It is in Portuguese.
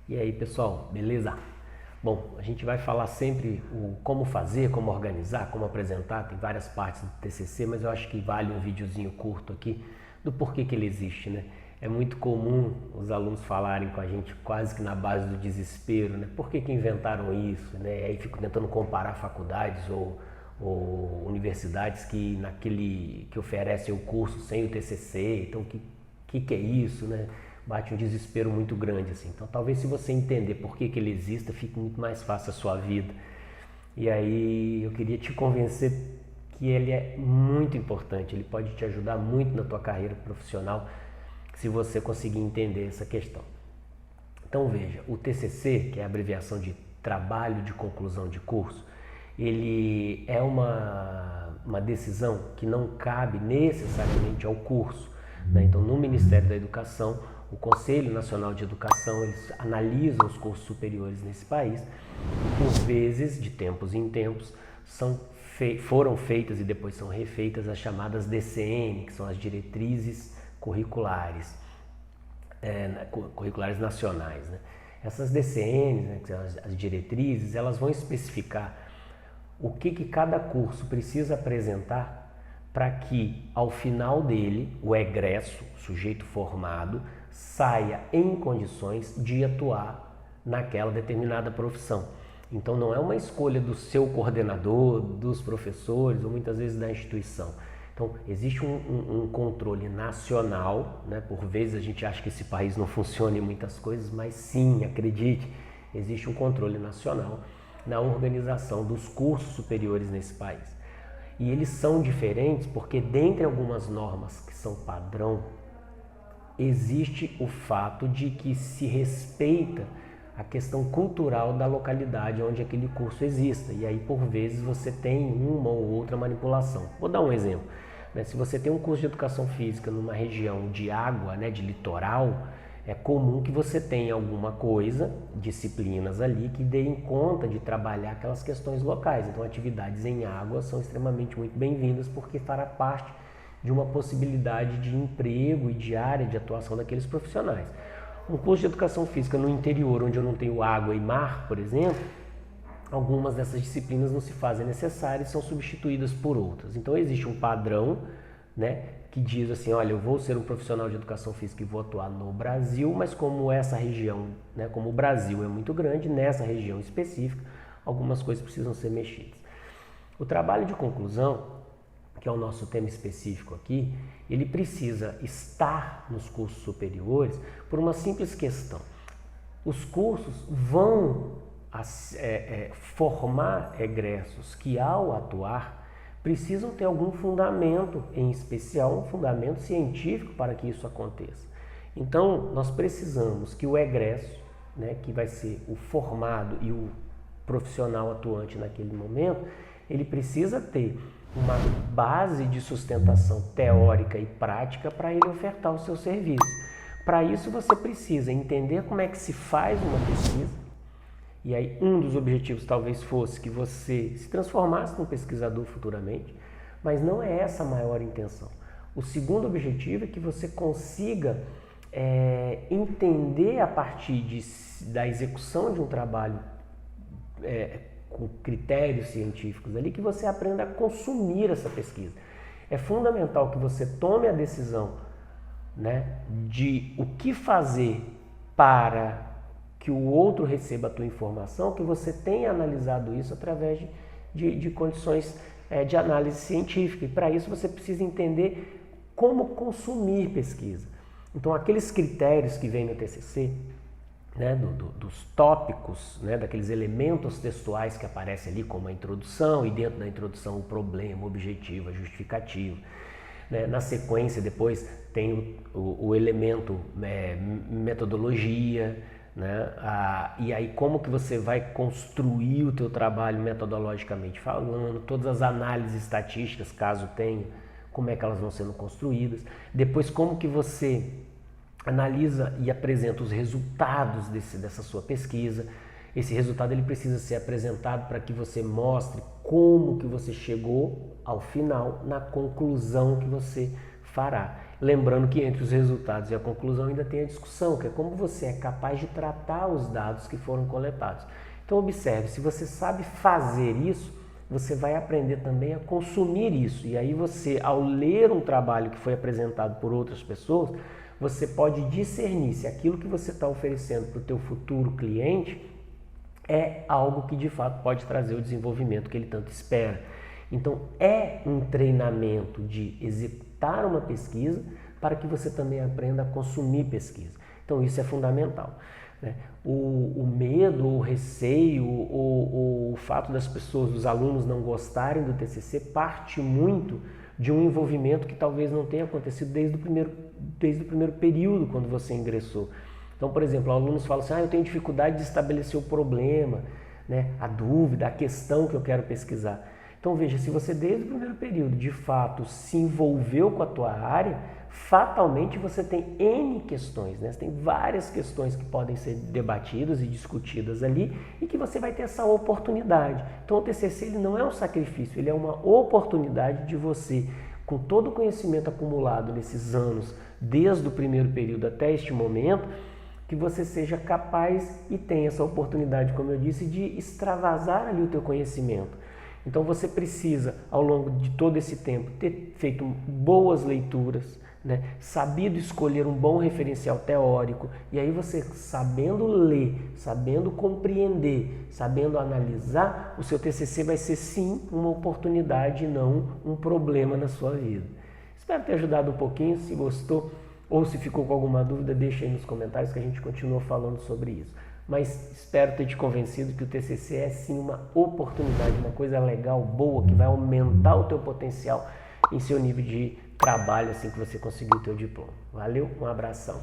E aí, pessoal, beleza? Bom, a gente vai falar sempre o como fazer, como organizar, como apresentar, tem várias partes do TCC, mas eu acho que vale um videozinho curto aqui do porquê que ele existe, né? É muito comum os alunos falarem com a gente quase que na base do desespero, né? Por que que inventaram isso, né? Aí fico tentando comparar faculdades ou universidades que oferecem o curso sem o TCC, então que é isso, né? Bate um desespero muito grande assim. Então talvez se você entender por que ele exista, fique muito mais fácil a sua vida. E aí eu queria te convencer que ele é muito importante, ele pode te ajudar muito na tua carreira profissional se você conseguir entender essa questão. Então veja, o TCC, que é a abreviação de Trabalho de Conclusão de Curso, ele é uma decisão que não cabe necessariamente ao curso, né? Então no Ministério da Educação, o Conselho Nacional de Educação, eles analisam os cursos superiores nesse país e por vezes, de tempos em tempos, foram feitas e depois são refeitas as chamadas DCN, que são as diretrizes curriculares, curriculares nacionais, né? Essas DCNs, né, que são as diretrizes, elas vão especificar o que cada curso precisa apresentar para que, ao final dele, o egresso, o sujeito formado, saia em condições de atuar naquela determinada profissão. Então não é uma escolha do seu coordenador, dos professores ou muitas vezes da instituição. Então existe um controle nacional, né? Por vezes a gente acha que esse país não funciona em muitas coisas, mas sim, acredite, existe um controle nacional na organização dos cursos superiores nesse país. E eles são diferentes porque, dentre algumas normas que são padrão, existe o fato de que se respeita a questão cultural da localidade onde aquele curso exista. E aí, por vezes, você tem uma ou outra manipulação. Vou dar um exemplo. Se você tem um curso de educação física numa região de água, de litoral, é comum que você tenha alguma coisa, disciplinas ali, que deem conta de trabalhar aquelas questões locais. Então, atividades em água são extremamente muito bem-vindas porque fará parte de uma possibilidade de emprego e de área de atuação daqueles profissionais. Um curso de educação física no interior, onde eu não tenho água e mar, por exemplo, algumas dessas disciplinas não se fazem necessárias e são substituídas por outras. Então, existe um padrão, que diz assim, olha, eu vou ser um profissional de educação física e vou atuar no Brasil, mas como essa região, como o Brasil é muito grande, nessa região específica, algumas coisas precisam ser mexidas. O trabalho de conclusão, que é o nosso tema específico aqui, ele precisa estar nos cursos superiores por uma simples questão. Os cursos vão formar egressos que, ao atuar, precisam ter algum fundamento, em especial um fundamento científico para que isso aconteça. Então, nós precisamos que o egresso, que vai ser o formado e o profissional atuante naquele momento, ele precisa ter uma base de sustentação teórica e prática para ele ofertar o seu serviço. Para isso, você precisa entender como é que se faz uma pesquisa. E aí um dos objetivos talvez fosse que você se transformasse num pesquisador futuramente, mas não é essa a maior intenção. O segundo objetivo é que você consiga entender a partir da execução de um trabalho com critérios científicos ali, que você aprenda a consumir essa pesquisa. É fundamental que você tome a decisão, de o que fazer para que o outro receba a tua informação, que você tenha analisado isso através de condições de análise científica. E para isso você precisa entender como consumir pesquisa. Então, aqueles critérios que vêm no TCC, dos tópicos, daqueles elementos textuais que aparecem ali, como a introdução, e dentro da introdução o problema, o objetivo, a justificativa. Na sequência, depois, tem o elemento metodologia, e aí como que você vai construir o teu trabalho metodologicamente falando, todas as análises estatísticas, caso tenha, como é que elas vão sendo construídas. Depois, como que você analisa e apresenta os resultados dessa sua pesquisa. Esse resultado ele precisa ser apresentado para que você mostre como que você chegou ao final, na conclusão que você fará. Lembrando que entre os resultados e a conclusão ainda tem a discussão, que é como você é capaz de tratar os dados que foram coletados. Então observe, se você sabe fazer isso, você vai aprender também a consumir isso. E aí você, ao ler um trabalho que foi apresentado por outras pessoas, você pode discernir se aquilo que você está oferecendo para o teu futuro cliente é algo que de fato pode trazer o desenvolvimento que ele tanto espera. Então é um treinamento de executar uma pesquisa para que você também aprenda a consumir pesquisa. Então isso é fundamental. O medo, o receio, o fato das pessoas, dos alunos não gostarem do TCC parte muito de um envolvimento que talvez não tenha acontecido desde o primeiro período quando você ingressou. Então, por exemplo, alunos falam assim, eu tenho dificuldade de estabelecer o problema, a dúvida, a questão que eu quero pesquisar. Então veja, se você desde o primeiro período de fato se envolveu com a tua área, fatalmente você tem N questões, Você tem várias questões que podem ser debatidas e discutidas ali e que você vai ter essa oportunidade. Então o TCC ele não é um sacrifício, ele é uma oportunidade de você, com todo o conhecimento acumulado nesses anos, desde o primeiro período até este momento, que você seja capaz e tenha essa oportunidade, como eu disse, de extravasar ali o teu conhecimento. Então você precisa, ao longo de todo esse tempo, ter feito boas leituras, sabido escolher um bom referencial teórico, e aí você, sabendo ler, sabendo compreender, sabendo analisar, o seu TCC vai ser sim uma oportunidade e não um problema na sua vida. Espero ter ajudado um pouquinho. Se gostou ou se ficou com alguma dúvida, deixa aí nos comentários que a gente continua falando sobre isso. Mas espero ter te convencido que o TCC é sim uma oportunidade, uma coisa legal, boa, que vai aumentar o teu potencial em seu nível de trabalho assim que você conseguir o teu diploma. Valeu, um abração.